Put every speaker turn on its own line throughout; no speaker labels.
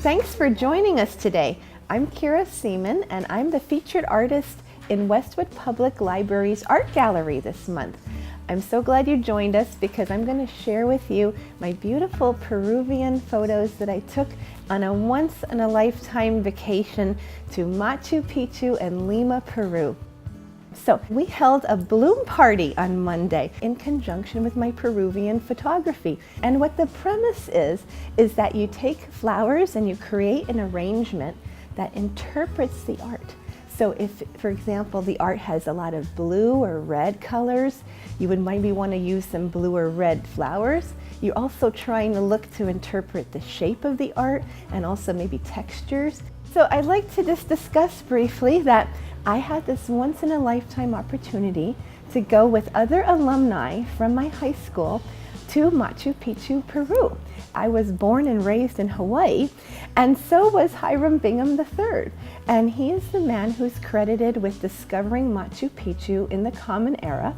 Thanks for joining us today. I'm Seamon, and I'm the featured artist in Westwood Public Library's art gallery this month. I'm so glad you joined us because I'm going to share with you my beautiful Peruvian photos that I took on a once-in-a-lifetime vacation to Machu Picchu and Lima, Peru. So we held a bloom party on Monday in conjunction with my Peruvian photography. And what the premise is that you take flowers and you create an arrangement that interprets the art. So if, for example, the art has a lot of blue or red colors, you would maybe want to use some blue or red flowers. You're also trying to look to interpret the shape of the art and also maybe textures. So I'd like to just discuss briefly that I had this once-in-a-lifetime opportunity to go with other alumni from my high school to Machu Picchu, Peru. I was born and raised in Hawaii, and so was Hiram Bingham III. And he is the man who's credited with discovering Machu Picchu in the Common Era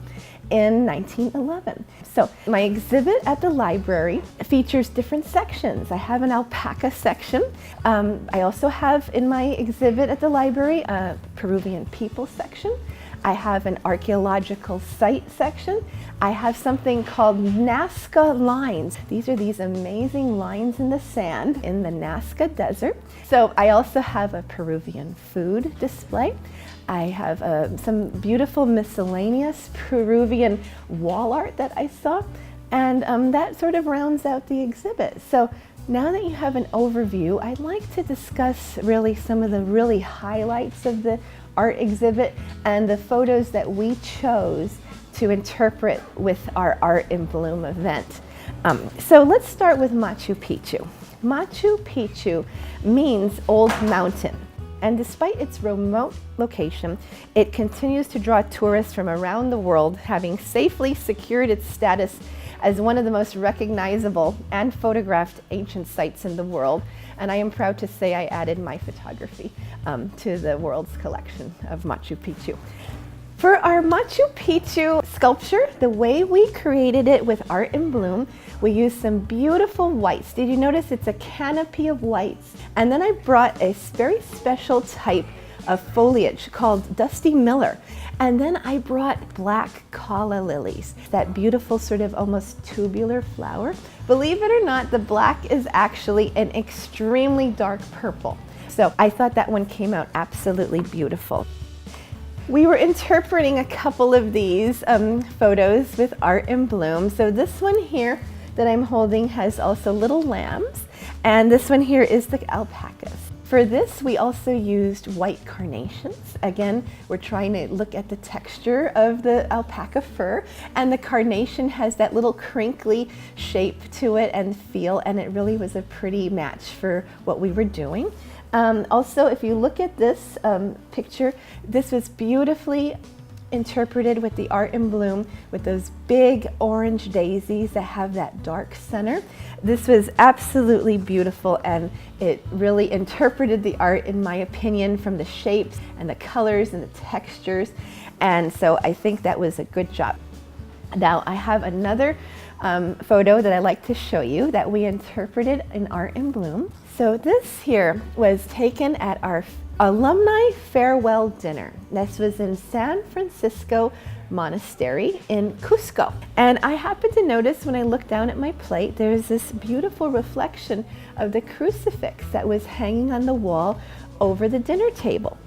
in 1911. So my exhibit at the library features different sections. I have an alpaca section. I also have in my exhibit at the library a Peruvian people section. I have an archaeological site section. I have something called Nazca lines. These are these amazing lines in the sand in the Nazca Desert. So I also have a Peruvian food display. I have some beautiful miscellaneous Peruvian wall art that I saw, and that sort of rounds out the exhibit. So now that you have an overview, I'd like to discuss really some of the really highlights of the art exhibit and the photos that we chose to interpret with our Art in Bloom event. So let's start with Machu Picchu. Machu Picchu means old mountain. And despite its remote location, it continues to draw tourists from around the world, having safely secured its status as one of the most recognizable and photographed ancient sites in the world. And I am proud to say I added my photography to the world's collection of Machu Picchu. For our Machu Picchu sculpture, the way we created it with Art in Bloom, we used some beautiful whites. Did you notice it's a canopy of whites? And then I brought a very special type of foliage called Dusty Miller. And then I brought black calla lilies, that beautiful sort of almost tubular flower. Believe it or not, the black is actually an extremely dark purple. So I thought that one came out absolutely beautiful. We were interpreting a couple of these photos with Art in Bloom. So this one here that I'm holding has also little lambs, and this one here is the alpacas. For this, we also used white carnations. Again, we're trying to look at the texture of the alpaca fur, and the carnation has that little crinkly shape to it and feel, and it really was a pretty match for what we were doing. Also, if you look at this picture, this was beautifully interpreted with the Art in Bloom with those big orange daisies that have that dark center. This was absolutely beautiful, and it really interpreted the art, in my opinion, from the shapes and the colors and the textures. And so I think that was a good job. Now I have another photo that I like to show you that we interpreted in Art in Bloom. So this here was taken at our alumni farewell dinner. This was in San Francisco Monastery in Cusco. And I happened to notice when I looked down at my plate, there was this beautiful reflection of the crucifix that was hanging on the wall over the dinner table.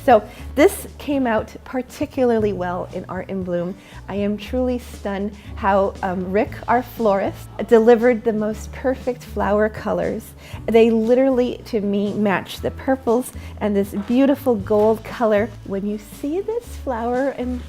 So this came out particularly well in Art in Bloom. I am truly stunned how Rick, our florist, delivered the most perfect flower colors. They literally, to me, match the purples and this beautiful gold color. When you see this flower in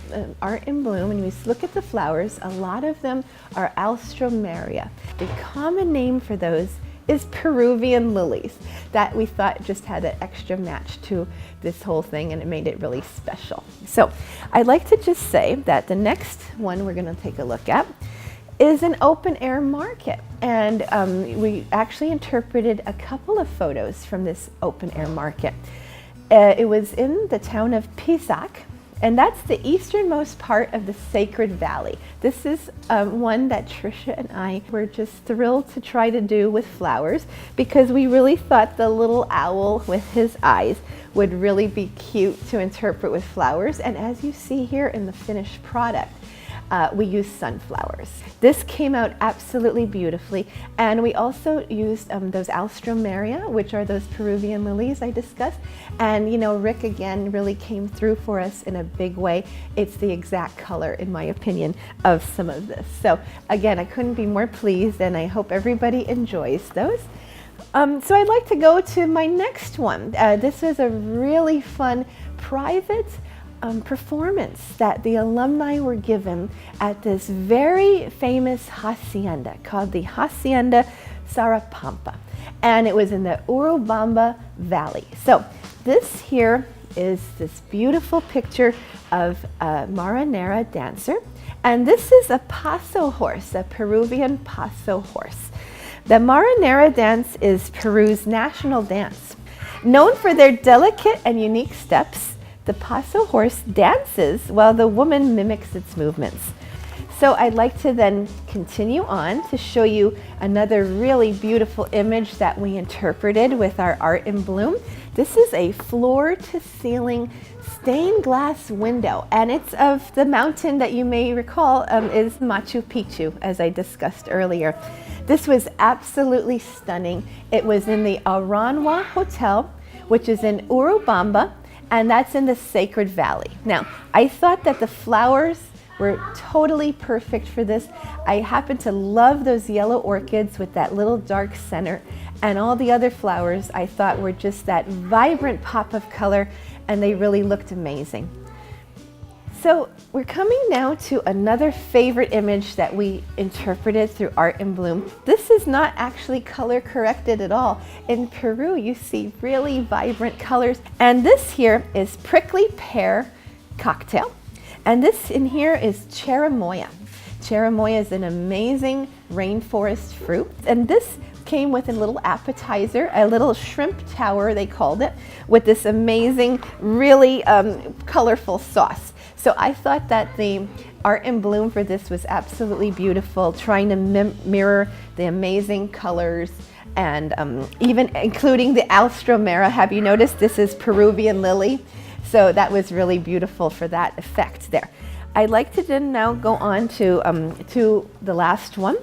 Art in Bloom, and you look at the flowers, a lot of them are alstroemeria. The common name for those is Peruvian lilies, that we thought just had an extra match to this whole thing, and it made it really special. So I'd like to just say that the next one we're going to take a look at is an open air market, and we actually interpreted a couple of photos from this open air market. It was in the town of Pisac, and that's the easternmost part of the Sacred Valley. This is one that Trisha and I were just thrilled to try to do with flowers, because we really thought the little owl with his eyes would really be cute to interpret with flowers. And as you see here in the finished product, we used sunflowers. This came out absolutely beautifully, and we also used those alstroemeria, which are those Peruvian lilies I discussed. And you know, Rick again really came through for us in a big way. It's the exact color, in my opinion, of some of this. So again, I couldn't be more pleased, and I hope everybody enjoys those. So I'd like to go to my next one. This was a really fun private performance that the alumni were given at this very famous hacienda called the Hacienda Sarapampa, and it was in the Urubamba Valley. So this here is this beautiful picture of a marinera dancer, and this is a paso horse, a Peruvian paso horse. The marinera dance is Peru's national dance. Known for their delicate and unique steps, the paso horse dances while the woman mimics its movements. So I'd like to then continue on to show you another really beautiful image that we interpreted with our Art in Bloom. This is a floor-to-ceiling stained glass window, and it's of the mountain that you may recall is Machu Picchu, as I discussed earlier. This was absolutely stunning. It was in the Aranwa Hotel, which is in Urubamba, and that's in the Sacred Valley. Now, I thought that the flowers were totally perfect for this. I happen to love those yellow orchids with that little dark center, and all the other flowers I thought were just that vibrant pop of color, and they really looked amazing. So we're coming now to another favorite image that we interpreted through Art in Bloom. This is not actually color corrected at all. In Peru, you see really vibrant colors. And this here is prickly pear cocktail. And this in here is cherimoya. Cherimoya is an amazing rainforest fruit. And this came with a little appetizer, a little shrimp tower, they called it, with this amazing, really colorful sauce. So I thought that the Art in Bloom for this was absolutely beautiful, trying to mirror the amazing colors, and even including the alstroemera. Have you noticed this is Peruvian lily? So that was really beautiful for that effect there. I'd like to then now go on to the last one,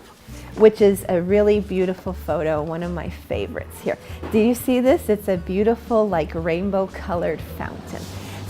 which is a really beautiful photo, one of my favorites here. Do you see this? It's a beautiful, like, rainbow colored fountain.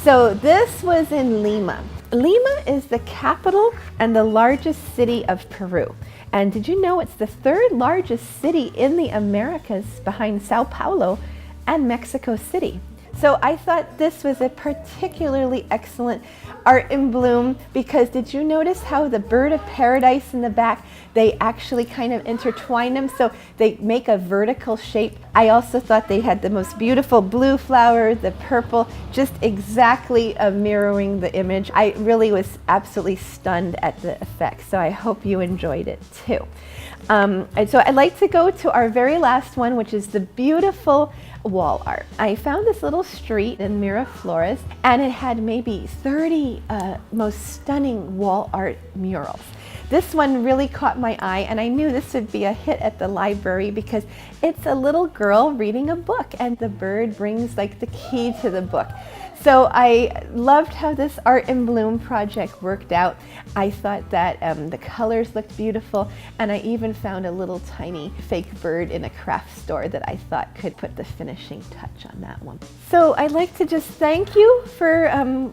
So this was in Lima. Lima is the capital and the largest city of Peru. And did you know it's the third largest city in the Americas behind Sao Paulo and Mexico City? So I thought this was a particularly excellent Art in Bloom, because did you notice how the bird of paradise in the back, they actually kind of intertwine them so they make a vertical shape. I also thought they had the most beautiful blue flower, the purple, just exactly mirroring the image. I really was absolutely stunned at the effect, so I hope you enjoyed it too. And so I'd like to go to our very last one, which is the beautiful wall art. I found this little street in Miraflores, and it had maybe 30 most stunning wall art murals. This one really caught my eye, and I knew this would be a hit at the library because it's a little girl reading a book, and the bird brings like the key to the book. So I loved how this Art in Bloom project worked out. I thought that the colors looked beautiful, and I even found a little tiny fake bird in a craft store that I thought could put the finishing touch on that one. So I'd like to just thank you for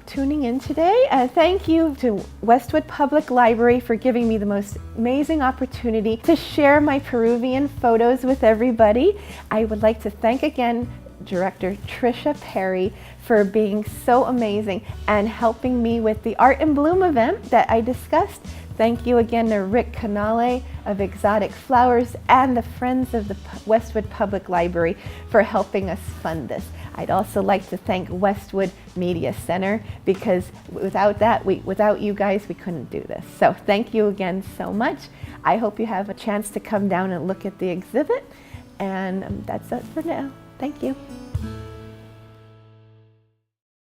tuning in today. Thank you to Westwood Public Library for giving me the most amazing opportunity to share my Peruvian photos with everybody. I would like to thank again Director Trisha Perry for being so amazing and helping me with the Art in Bloom event that I discussed. Thank you again to Rick Canale of Exotic Flowers and the Friends of the Westwood Public Library for helping us fund this. I'd also like to thank Westwood Media Center, because without that, without you guys, we couldn't do this. So thank you again so much. I hope you have a chance to come down and look at the exhibit, and that's it for now. Thank you.